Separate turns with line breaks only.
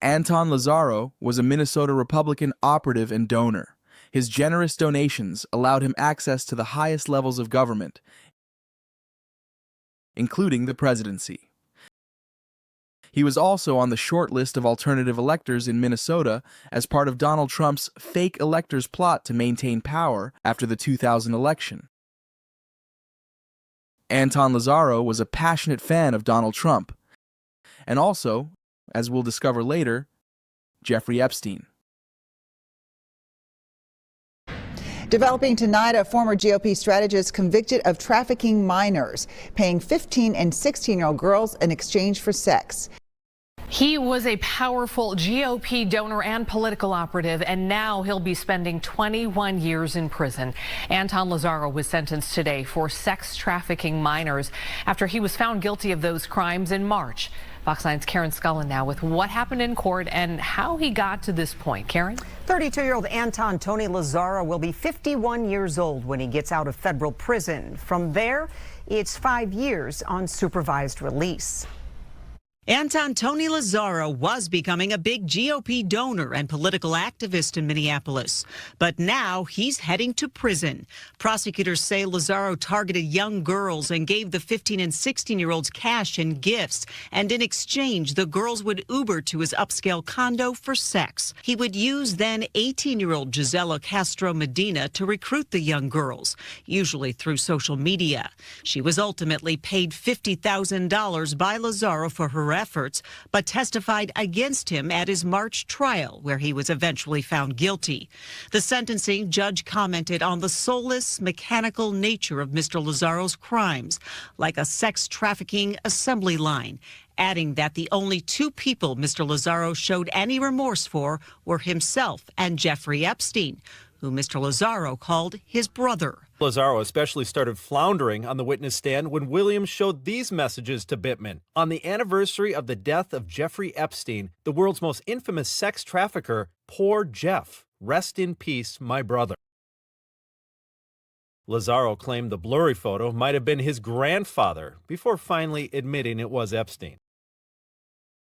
Anton Lazzaro was a Minnesota Republican operative and donor. His generous donations allowed him access to the highest levels of government, including the presidency. He was also on the short list of alternative electors in Minnesota as part of Donald Trump's fake electors plot to maintain power after the 2000 election. Anton Lazzaro was a passionate fan of Donald Trump, and also, as we'll discover later, Jeffrey Epstein.
Developing tonight, a former GOP strategist convicted of trafficking minors, paying 15 and 16-year-old girls in exchange for sex.
He was a powerful GOP donor and political operative, and now he'll be spending 21 years in prison. Anton Lazzaro was sentenced today for sex trafficking minors after he was found guilty of those crimes in March. Fox 9's Karen Scullin now with what happened in court and how he got to this point. Karen?
32-year-old Anton Tony Lazzaro will be 51 years old when he gets out of federal prison. From there, it's 5 years on supervised release.
Anton Tony Lazzaro was becoming a big GOP donor and political activist in Minneapolis, but now he's heading to prison. Prosecutors say Lazzaro targeted young girls and gave the 15 and 16-year-olds cash and gifts, and in exchange, the girls would Uber to his upscale condo for sex. He would use then 18-year-old Gisela Castro Medina to recruit the young girls, usually through social media. She was ultimately paid $50,000 by Lazzaro for her efforts, but testified against him at his March trial, where he was eventually found guilty. The sentencing judge commented on the soulless, mechanical nature of Mr. Lazzaro's crimes, like a sex trafficking assembly line, adding that the only two people Mr. Lazzaro showed any remorse for were himself and Jeffrey Epstein, who Mr. Lazzaro called his brother.
Lazzaro especially started floundering on the witness stand when Williams showed these messages to Bittman. On the anniversary of the death of Jeffrey Epstein, the world's most infamous sex trafficker, poor Jeff. Rest in peace, my brother. Lazzaro claimed the blurry photo might have been his grandfather before finally admitting it was Epstein.